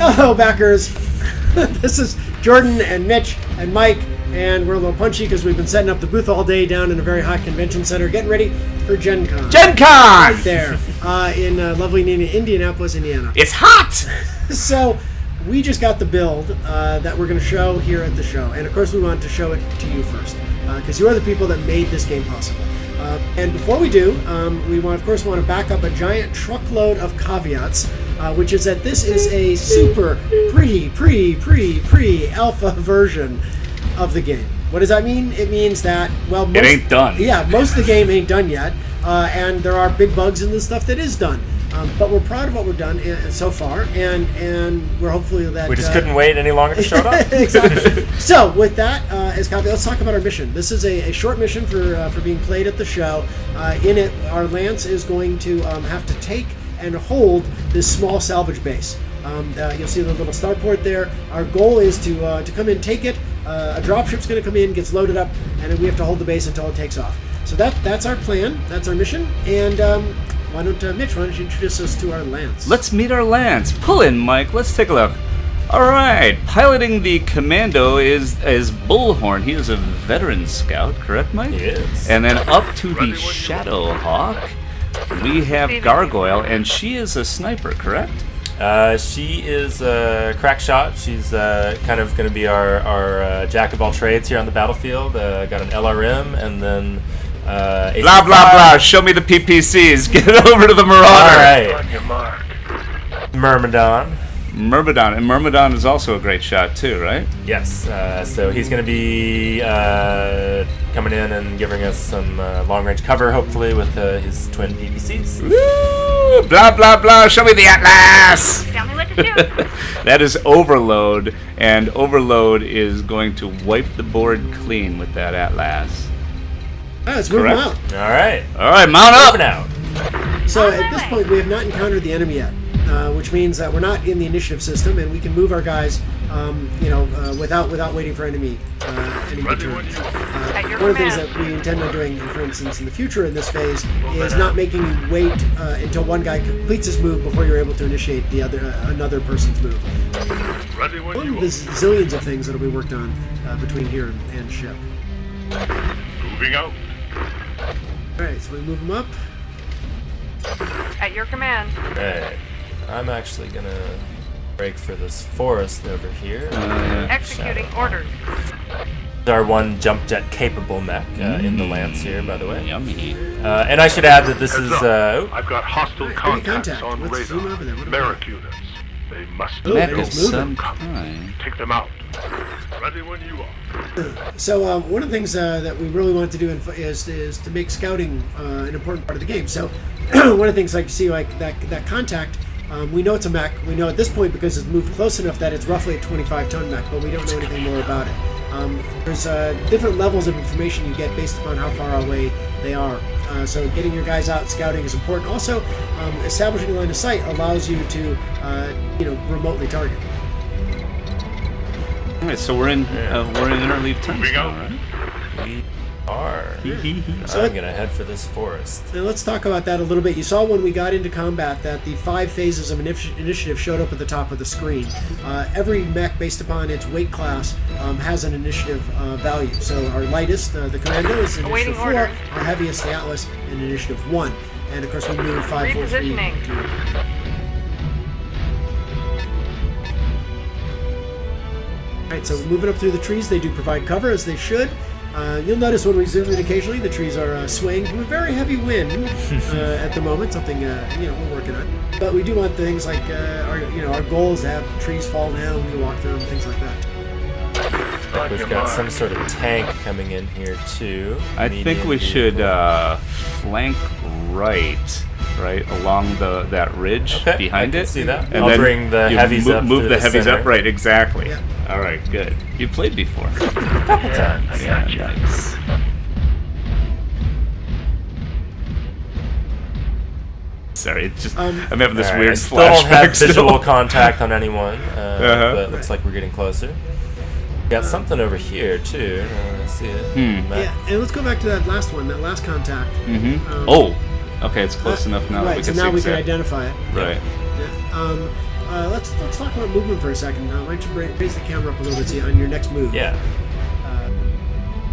Hello, backers. This is Jordan and Mitch and Mike, and we're a little punchy because we've been setting up the booth all day down in a very hot convention center, getting ready for Gen Con. Gen Con! Right there, in lovely Indianapolis, Indiana. It's hot! So, we just got the build that we're going to show here at the show, and of course we wanted to show it to you first, because you are the people that made this game possible. And before we do, we of course want to back up a giant truckload of caveats, which is that this is a super pre-alpha version of the game. What does that mean? It means that, well, it ain't done. Yeah, most of the game ain't done yet, and there are big bugs in the stuff that is done. But we're proud of what we've done so far, and we're hopefully that... We just couldn't wait any longer to show it off. Exactly. So, with that as copy, let's talk about our mission. This is a short mission for being played at the show. In it, our Lance is going to have to take and hold this small salvage base. You'll see the little starport there. Our goal is to come in, take it. A dropship's going to come in, gets loaded up, and then we have to hold the base until it takes off. So that's our plan. That's our mission. And... Mitch, why don't you introduce us to our Lance? Let's meet our Lance. Pull in, Mike. Let's take a look. All right. Piloting the Commando is Bullhorn. He is a veteran scout, correct, Mike? He is. And then up to the Shadowhawk, we have Gargoyle, and she is a sniper, correct? She is a crack shot. She's kind of going to be our jack of all trades here on the battlefield. Got an LRM, and then... blah, blah, blah. Show me the PPCs. Get over to the Marauder. All right. Myrmidon. And Myrmidon is also a great shot, too, right? Yes. So he's going to be coming in and giving us some long-range cover, hopefully, with his twin PPCs. Woo! Blah, blah, blah. Show me the Atlas. Tell me what to do. That is Overload, and Overload is going to wipe the board clean with that Atlas. Let's move them out. All right, mount up now. So at this point, we have not encountered the enemy yet, which means that we're not in the initiative system, and we can move our guys, without waiting for enemy returns. One of the things that we intend on doing, for instance, in the future in this phase, is not making you wait until one guy completes his move before you're able to initiate another person's move. One of the zillions of things that'll be worked on between here and ship. Moving out. Alright, so we move them up. At your command. Right. I'm actually going to break for this forest over here. Executing orders. Our one jump jet capable mech in the Lance here, by the way. Yummy. And I should add that this is... I've got hostile contacts contact. on Let's zoom over there. radar. Merrick units. They must Oh, Mech they're of just some moving. kind. take them out. Ready when you are. So one of the things that we really want to do is to make scouting an important part of the game. So one of the things like see like that contact, we know it's a mech. We know at this point because it's moved close enough that it's roughly a 25-ton mech, but we don't know anything more about it. There's different levels of information you get based upon how far away they are. So getting your guys out scouting is important. Also, establishing a line of sight allows you to remotely target. All right, so we're in interleave times Moving now, out. right? we are. So I'm going to head for this forest. And let's talk about that a little bit. You saw when we got into combat that the 5 phases of initiative showed up at the top of the screen. Every mech, based upon its weight class, has an initiative value. So our lightest, the Commando, is initiative 4. Our heaviest, the Atlas, in initiative 1. And of course, we move 5, 4, 3. Repositioning. Alright, so moving up through the trees, they do provide cover, as they should. You'll notice when we zoom in occasionally, the trees are swaying from a very heavy wind at the moment, something we're working on. But we do want things like our goal is to have trees fall down when we walk through them, things like that. We've got some sort of tank coming in here, too. I think we should flank right along that ridge behind I it. can see that. And I'll then bring the you heavies up. Move through the heavies center. up, right? Exactly. Yeah. All right, good. You played before. Couple times. Yeah, nice. Sorry, it's just I'm having this All right, weird I still don't have flashback. visual contact on anyone, but it looks like we're getting closer. Got something over here too. I see it. Yeah, and let's go back to that last one, that last contact. Okay, it's close enough now that Right, we so can now see we can exactly. identify it. Right. Yeah. let's talk about movement for a second. Why don't you raise the camera up a little bit see on your next move? Yeah.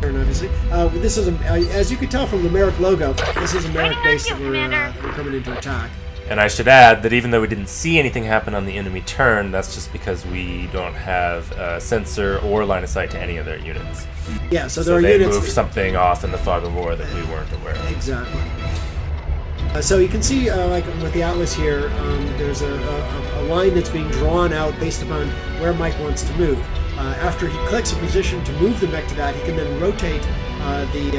Obviously, this is as you can tell from the Merrick logo. This is a Merrick base that we're coming into attack. And I should add that even though we didn't see anything happen on the enemy turn, that's just because we don't have sensor or line of sight to any of their units. Yeah, so there are they units. moved something off in the fog of war that we weren't aware of. Exactly. So you can see, like with the Atlas here, there's a line that's being drawn out based upon where Mike wants to move. After he clicks a position to move the mech to that, he can then rotate the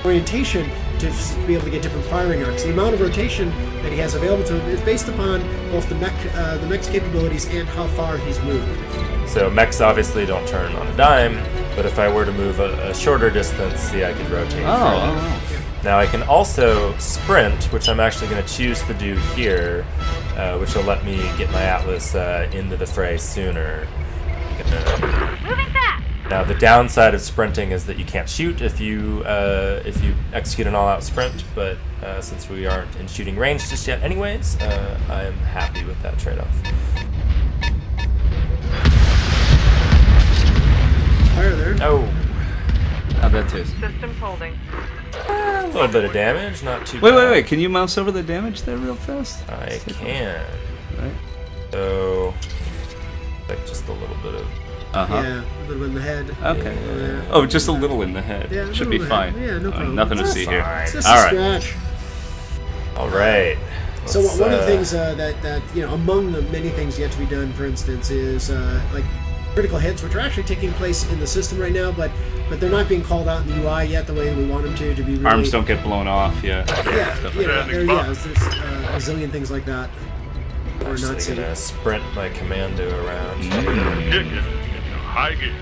orientation to be able to get different firing arcs. The amount of rotation that he has available to him is based upon both the mech's capabilities and how far he's moved. So mechs obviously don't turn on a dime, but if I were to move a shorter distance, see, I could rotate further. Now I can also sprint, which I'm actually going to choose to do here, which will let me get my Atlas into the fray sooner. Moving fast. Now the downside of sprinting is that you can't shoot if you execute an all-out sprint, but since we aren't in shooting range just yet anyways, I am happy with that trade-off. Fire there. Oh, How'd that taste? Systems holding. a little bit of damage, not too Wait, bad. wait. Can you mouse over the damage there real fast? I can. Right. So, like just a little bit of... Uh-huh. Yeah, a little bit in the head. Okay. Yeah. Oh, just a little in the head. Yeah, a Should little be in the head. fine. Yeah, no problem. Nothing to That's see fine. here. It's just All a right. scratch. All right. So Let's, one of the things that among the many things yet to be done, for instance, is like critical hits, which are actually taking place in the system right now, but they're not being called out in the UI yet the way we want them to be really... Arms don't get blown off. Yeah. Yeah, Stuff you like know, that. there's a zillion things like that. We're not actually seeing. gonna sprint my commando around. Kick it into high gear.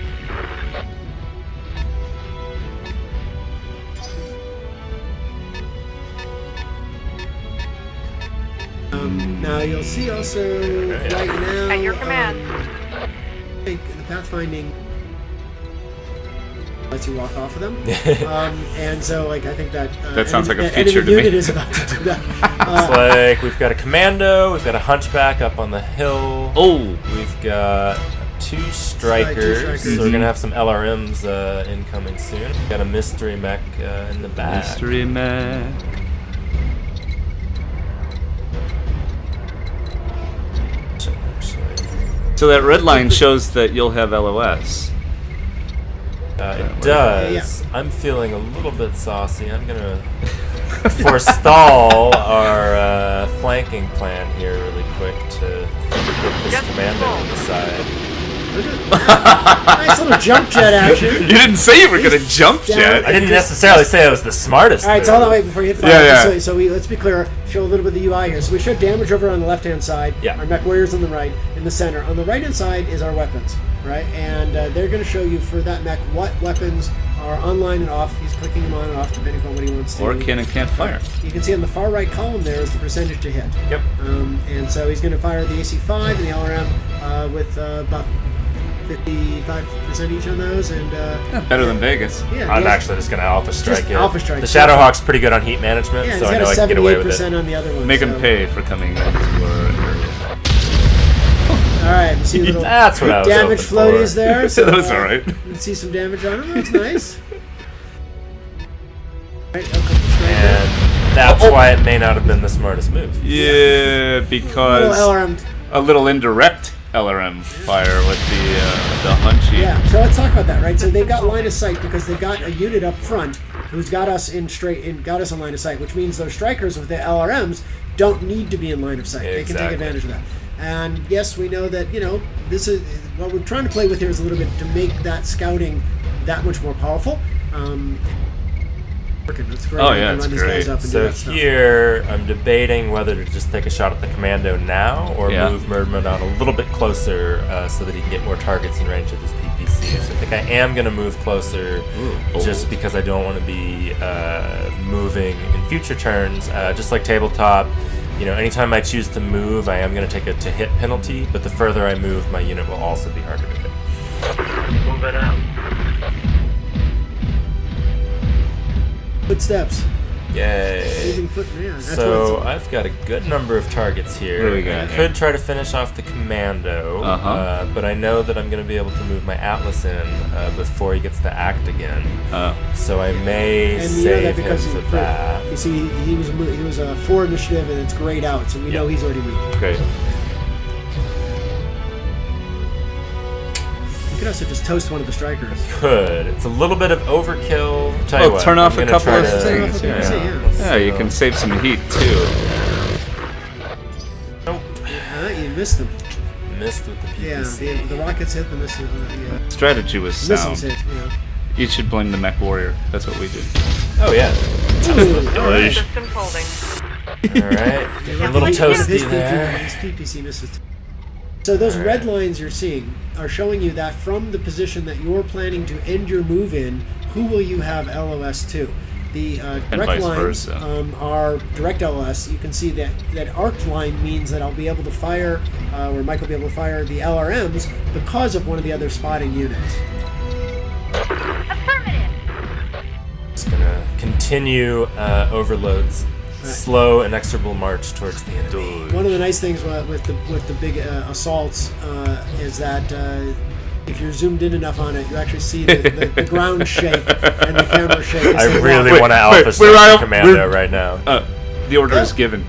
Now you'll see also right now... At your command. The pathfinding lets you walk off of them. And so, like, I think that... That sounds like a enemy feature to me. unit is about to do that. It's like we've got a commando, we've got a hunchback up on the hill. Oh. We've got two strikers. So we're gonna have some LRMs incoming soon. We've got a mystery mech in the back. Mystery man. So that red line shows that you'll have LOS. It does. I'm feeling a little bit saucy. I'm gonna forestall our flanking plan here really quick to get this Just commando roll. on the side. Nice little jump jet action. You didn't say you were gonna jump down. jet. I didn't necessarily say I was the smartest. All right, so hold on, wait, before you hit fire. Yeah. So let's be clear. Show a little bit of the UI here. So we showed damage over on the left-hand side. Yeah. Our mech warriors on the right. In the center. On the right-hand side is our weapons, right? And they're going to show you for that mech what weapons are online and off. He's clicking them on and off depending on what he wants to. Or can and can't fire. You can see on the far right column there is the percentage to hit. Yep. And so he's going to fire the AC5 and the LRM with about 55% each on those, and Better than Vegas. yeah, I'm he has- actually just gonna alpha strike Just it. alpha strike. The Shadowhawk's pretty good on heat management, yeah, so he's I got know I a can get away with 78% it. on the other one. Make so. him pay for coming into our area. All right, you see the little That's what I was damage hoping floaties for. there. So, That was all right. You can see some damage on him. That's nice. Right, a couple strikes And that's why it may not have been the smartest move. Yeah, there. Little because LRM. a little indirect LRM fire with the hunchy. Yeah, so let's talk about that, right? So they've got line of sight because they've got a unit up front who's got us got us in line of sight, which means those strikers with the LRMs don't need to be in line of sight. They can take Exactly. advantage of that. And yes, we know that, this is what we're trying to play with here is a little bit to make that scouting that much more powerful. It's great. Oh, We yeah, can it's run these guys great. up and do So that stuff. here, I'm debating whether to just take a shot at the commando now or Yeah. move Murdman on a little bit closer so that he can get more targets in range of his PPC. So I think I am going to move closer just because I don't want to be moving in future turns. Just like tabletop, anytime I choose to move, I am going to take a to-hit penalty, but the further I move, my unit will also be harder to hit. Moving out. Footsteps. Yay. Moving foot, yeah. That's So what I've got a good number of targets here. What do we got I here? could try to finish off the commando, but I know that I'm going to be able to move my Atlas in before he gets to act again. So I may and you know that save him because for that. you see, he was a 4 initiative, and it's grayed out, so we know he's already moved. Great. You could also just toast one of the strikers. Could. It's a little bit of overkill. Tell you Oh, what, turn off I'm a gonna couple try of to- things. Turn off a Yeah. PPC, Yeah, you can save some heat too. Nope. You missed them. Missed with the Yeah, PPC. the rockets hit the missiles. Strategy was Missiles sound. hit. Yeah. You should blame the mech warrior. That's what we did. Oh yeah. Systems holding. All right. A little His toasty there. His PPC misses. So those red lines you're seeing are showing you that from the position that you're planning to end your move in, who will you have LOS to? The direct vice lines versa. are direct LOS. You can see that arc line means that I'll be able to fire, or Mike will be able to fire the LRMs because of one of the other spotting units. Affirmative. Just gonna continue overloads. Slow, inexorable march towards the enemy. One of the nice things with the big assaults is that if you're zoomed in enough on it, you actually see the ground shake and the camera shake. I really Wait, want to wait, alpha we're strike out- the commando we're- right now. The order is given.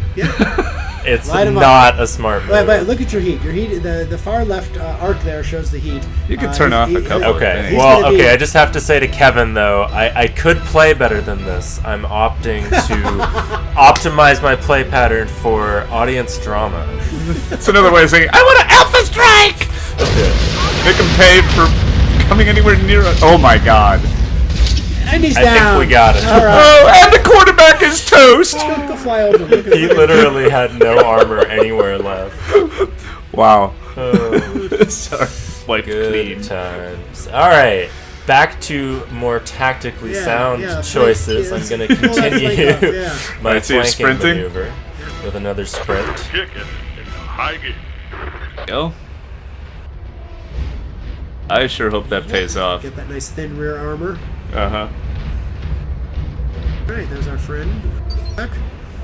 It's Light 'em up. not a smart move. But look at your heat. Your heat, the far left arc there shows the heat. You can turn off a couple of Okay, things. He's well, gonna be- okay, I just have to say to Kevin, though, I could play better than this. I'm opting to optimize my play pattern for audience drama. That's another way of saying, I want to alpha strike! Make him pay for coming anywhere near us. Oh my god. And he's I down. think we got it. All right. Oh, and the quarterback is toast! Go fly over. Look at He literally had no armor anywhere left. Wow. Oh, Sorry. Wipe good clean. times. All right, back to more tactically sound choices. I'm going to Pull that flank continue up, yeah. my Alright, so you're flanking sprinting? maneuver with another sprint. Chicken in the high gear. Go. I sure hope that pays off. Get that nice thin rear armor. Uh-huh. All right, there's our friend. Back.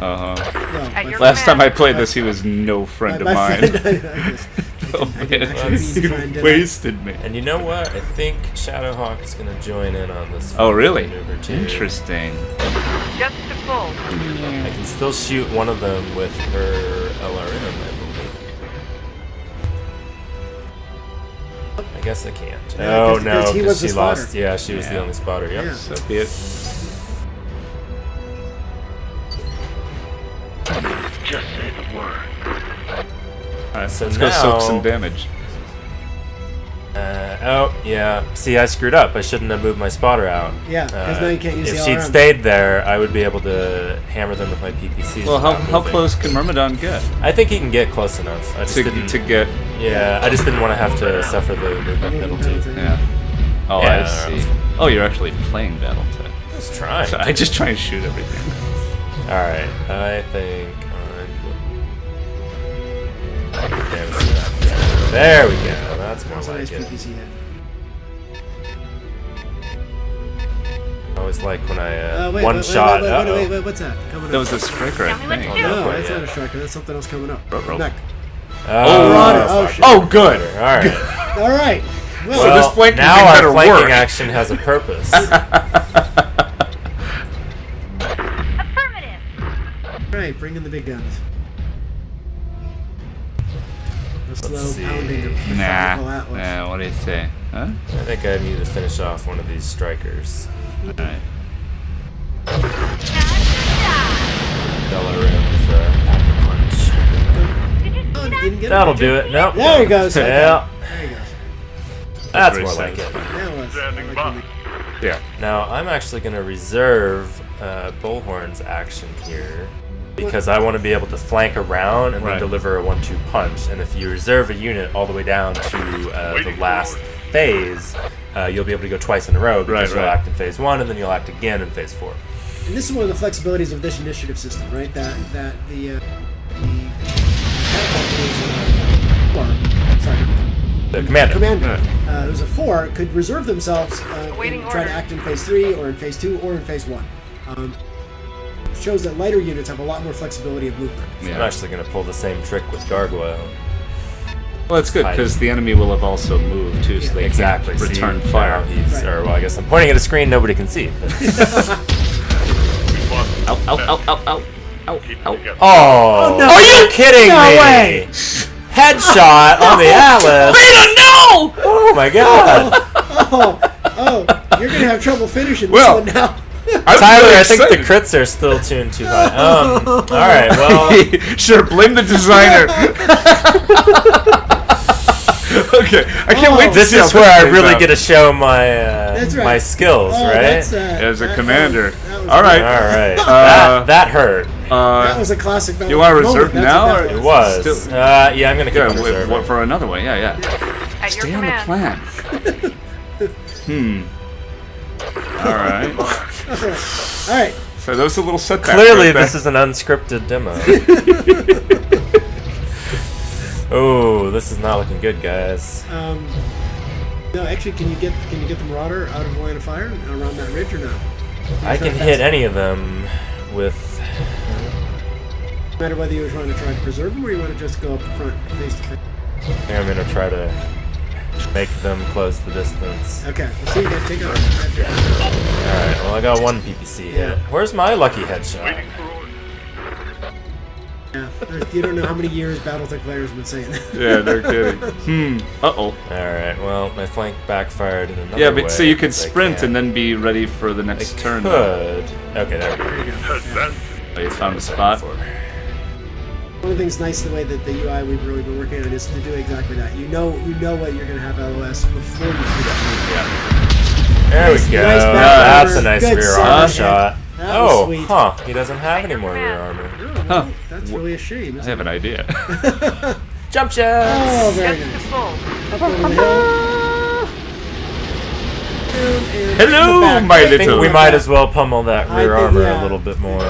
Uh-huh. Well, At my your Last time I command. played this, he was no friend of my mine. friend, Oh, I didn't man. actually mean friend, He did I? wasted me. And you know what? I think Shadowhawk is going to join in on this. Oh, really? maneuver too. Interesting. Just to full. I can still shoot one of them with her LRM, I believe. I guess I can't. Yeah, Oh 'cause- no, 'cause he was because the she lost. spotter. Yeah, she was the Yeah. only spotter. Yep. Yeah. So be it. Just say the word. Alright, So let's go soak now- some damage. Oh yeah. See, I screwed up. I shouldn't have moved my spotter out. Yeah, 'cause now you can't use If the she'd LRM. stayed there, I would be able to hammer them with my PPCs. Well, how without moving. close can Myrmidon get? I think he can get close enough. I just didn't. To get... Yeah, I just didn't want to have to suffer the movement penalty. Yeah. Oh, Yeah, I see. Oh, you're actually playing Battletech. I was trying. So I just try and shoot everything. All right, I think there we go. That's more That's a nice like it. PPC hit. I always like when I Wait, one wait, shot. wait, what's that? Coming up. That was a striker, I Tell me what to think. do. No, quite that's yet. not a striker. That's something else coming up. Ruh-roh. Mech. Oh, we're on it. Oh, shit. Oh, good. All right. All right. Well, So this flanking now thing our better flanking work. action has a purpose. Affirmative. all right, bring in the big guns. The slow see. pounding of the Nah. methodical Atlas. Nah, what do you say? Huh? I think I need to finish off one of these strikers. Alright. Delarium's pack punch. Did you Oh, see that? didn't get That'll it. do it. Nope. There he goes. Okay. Yeah, There he goes. that's very more like it. satisfying. That was. Standing I by. like Yeah. Now I'm actually going to reserve Bullhorn's action here because I want to be able to flank around and Right. then deliver a 1-2 punch. And if you reserve a unit all the way down to the last phase, you'll be able to go twice in a row because Right, you'll right. act in phase 1 and then you'll act again in phase 4. And this is one of the flexibilities of this initiative system, right? That the The commander. commander, who's a 4, could reserve themselves Awaiting and try to order. act in phase 3 or in phase 2 or in phase 1. shows that lighter units have a lot more flexibility of movement. I'm actually going to pull the same trick with Gargoyle. Well, it's good because the enemy will have also moved too, so they Exactly. can't return See, fire. now he's, Right. or well, I guess I'm pointing at a screen nobody can see. But Ow! Ow! Ow! Ow! Ow! Ow! Ow! oh, no. are you kidding No me? way. Headshot on the Atlas. No! Oh my god. Oh, you're gonna have trouble finishing Well, this one now. Tyler, really I think the excited. crits are still tuned too high. All right, well, Sure, blame the designer. Okay, I can't wait to this see how is where I plays really out. get to show my That's right. my skills, Oh, right? that's, As a that commander. was- that was All right. All right, Uh, that hurt. That was a classic. You want to moment. reserve That's now, what that or It was. Still- Yeah, I'm gonna keep Yeah, on reserving. for another one. Yeah. At your Stay on the command. plan. All right. All right. So that was a little setback. Clearly, right there. this is an unscripted demo. Oh, this is not looking good, guys. No, actually, can you get the Marauder out of the line of fire around that ridge or not? I can hit any of them with. No matter whether you were trying to preserve them or you want to just go up front face to face. I think I'm gonna try to make them close the distance. Okay. Let's see. You got to take out. Alright, well, I got one PPC hit. Where's my lucky headshot? Waiting for orders. Yeah. You don't know how many years Battletech players have been saying that. Yeah, they're kidding. Uh-oh. Alright, well, my flank backfired in another Yeah, way. but so you could 'cause I sprint can't. and then be ready for the next I turn. could. Okay, there we go. Advancing. Oh, you found a spot. One of the things nice the way that the UI we've really been working on is to do exactly that. You know what you're going to have LOS before you do that. There we Nice- go. nice back That's a armor. nice Good rear side armor hit. shot. That was Oh, sweet. huh. He doesn't have any more rear armor. Oh, Huh. That's really a shame. I Isn't have an idea. it? Jump shots! Oh, very Just to nice. full. Up over the hill. And Hello, back. my I think little. we might as well pummel that I rear think, armor yeah. a little bit more.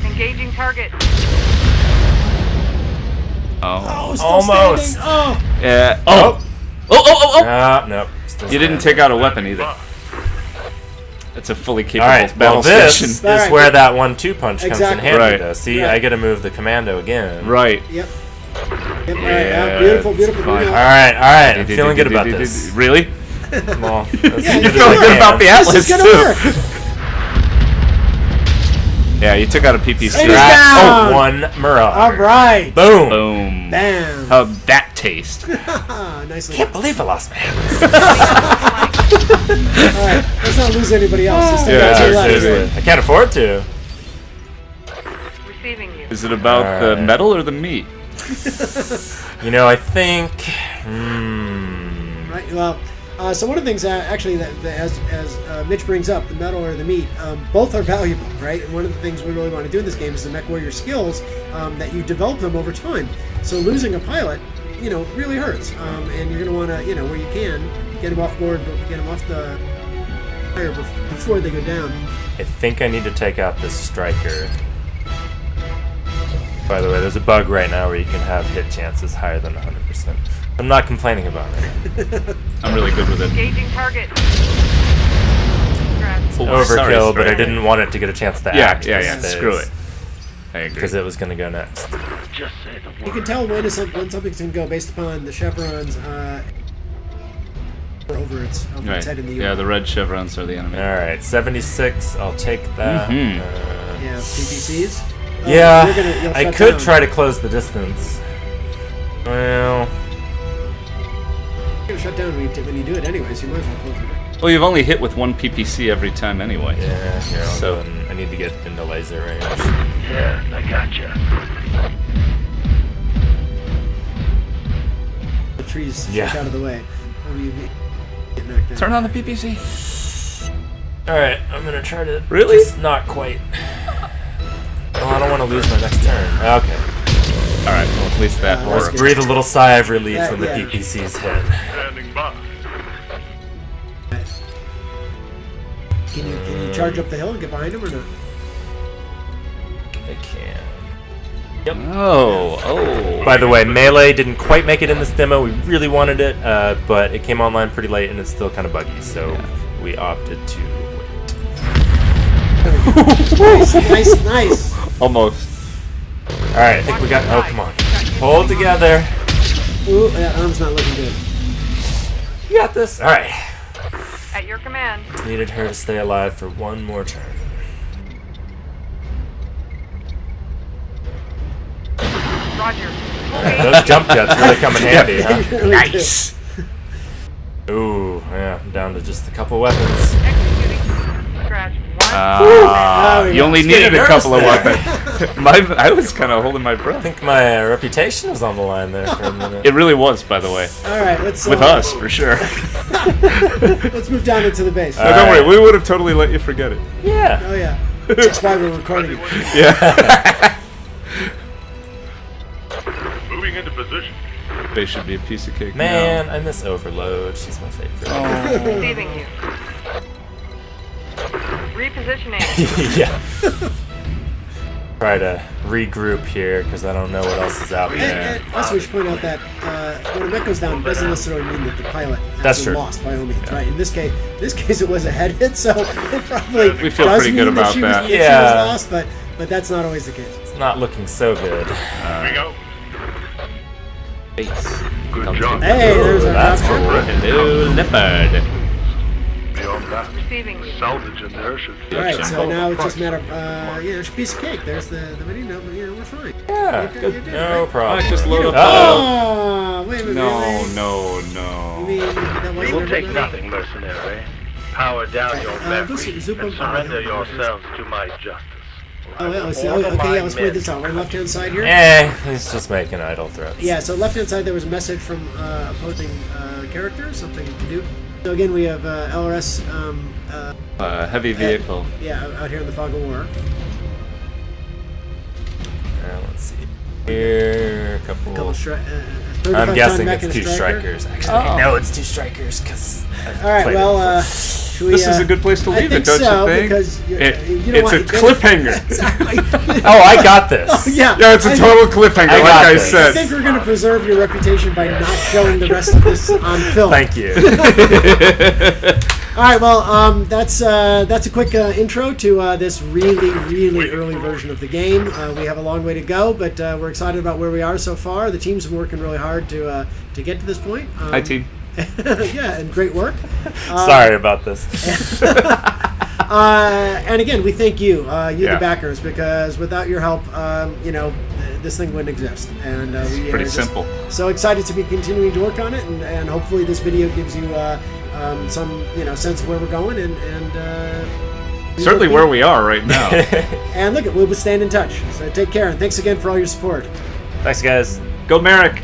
Engaging target. Oh. Oh, still Almost. standing. Oh, Yeah. Oh. Oh. Ah, nope. Still You didn't standing. take out a weapon either. It's a fully capable Alright, battle well this station. is Alright. where that 1-2 punch comes Exactly. in handy Right. though. See, Right. I get to move the commando again. Right. yep. Yep. All right. Yeah, Beautiful. it's Beautiful. fine. Bruno. Alright, I'm feeling good about this. Really? Well, Yeah, You're you're feeling feeling good about the This Atlas is too. gonna work. Yeah, you took out a PPC. It is right? down. Oh, one Marauder. All right. Boom. Boom. Bam. How'd that taste? Nicely. Can't believe I lost my hand. All right. Let's not lose anybody else. Just Yeah, guys who left. seriously. I can't afford to. Receiving you. Is it about the Alright. metal or the meat? You know, I think. Right. Well, so one of the things actually that as Mitch brings up, the metal or the meat, both are valuable, right? And one of the things we really want to do in this game is to mech warrior skills that you develop them over time. So losing a pilot, really hurts, and you're going to want to, where you can, get them off board, get them off the fire before they go down. I think I need to take out this striker. By the way, there's a bug right now where you can have hit chances higher than 100%. I'm not complaining about it. I'm really good with it. Engaging target. Congrats. Oh, Overkill, sorry, but I Striker. didn't want it to get a chance to Yeah, act. yeah. Screw it. I agree. Because it was going to go next. Just say the You word. can tell when something's going to go based upon the chevrons over its Right. head in the Yeah, the red chevrons are the enemy. Alright, 76. I'll take that. Mhm. Yeah, PPCs. Yeah, You'll I shut could down. try to close the distance. Well, You're gonna shut down when you do it anyway, so you might as well close it. Well, you've only hit with one PPC every time anyway. yeah, here, I'll So- go and I need to get into laser range. Yeah, I gotcha. The trees Yeah. shut out of the way. Or you get knocked down. Turn on the PPC. Alright, I'm gonna try to. Really? Just not quite. Well, I don't want to lose my next turn. Okay. All right. Well, at least that Let's worked. get- Breathe a little sigh of relief when the Yeah. PPC's hit. Standing by. Can you charge up the hill and get behind him or not? I can. Oh. By the way, melee didn't quite make it in this demo. We really wanted it, but it came online pretty late and it's still kind of buggy, so we opted to wait. Nice. Almost. Alright, I think we got. Oh, come on. Hold together. Ooh, that arm's not looking good. You got this. Alright. At your command. Needed her to stay alive for one more turn. Roger. Those jump jets really come in handy, huh? Really Nice. Ooh, yeah, I'm down to just a couple weapons. Executing. Scratch. One. There we You go. only getting needed a couple of nervous weapons. I was kind of holding my I breath. think my reputation was on the line there for a minute. It really was, by the way. All right, let's With us, for sure. let's move down into the base. No, don't worry, we would have totally let you forget it. Yeah. Oh yeah, that's why we're recording it. Yeah. Moving into position. They should be a piece of cake. Man, I miss Overload. She's my favorite. Receiving you. Repositioning. Yeah. Try to regroup here because I don't know what else is out there. And also, we should point out that when a mech goes down, it doesn't necessarily mean that the pilot has That's been true. lost by all means, right? In this case, it was a head hit, so it probably We feel does pretty good mean that about she was, that. that she Yeah. was lost, but that's not always the case. It's not looking so good. Here we go. Base. Good job. Hey, there's our That's option. cool. Hello, leopard. Beyond that, Receiving you. salvage in there should All right, so Simple. now it's just a matter of it's a piece of cake. There's the video. No, we're fine. Yeah, You good. did it, No right? problem. I just load up. Uh-oh. Oh, wait a minute. No, really? no, You no. mean that We wasn't will take everybody? nothing, mercenary. Power down your memory Zupa- and surrender yourselves to my justice. Oh, okay, yeah, let's point this out. We're on the left-hand side here. He's just making idle threats. Yeah, so left-hand side there was a message from opposing character, something to do. So again, we have LRS, Heavy vehicle. out here in the fog of war. Let's see. Here, a couple. Couple 35 I'm ton guessing mech it's and a two striker. strikers. Actually, no, it's two strikers because. All right, well, should we, This is a good place to I leave think it, don't so, you think? because you know It's what, a cliffhanger. Exactly. Oh, I got this. Yeah, Yeah, it's a total cliffhanger, I like got I this. I think said. we're going to preserve your reputation by not showing the rest of this on film. Thank you. All right, well, that's a quick intro to this really early version of the game. We have a long way to go, but we're excited about where we are so far. The team's been working really hard to get to this point. Hi, team. Yeah, and great work. Sorry about this. And again, we thank you, Yeah. the backers, because without your help, this thing wouldn't exist. And we Pretty are just simple. so excited to be continuing to work on it, and hopefully this video gives you some sense of where we're going, and Certainly where we are right now. And look, we'll staying in touch. So take care, and thanks again for all your support. Thanks, guys. Go Merrick.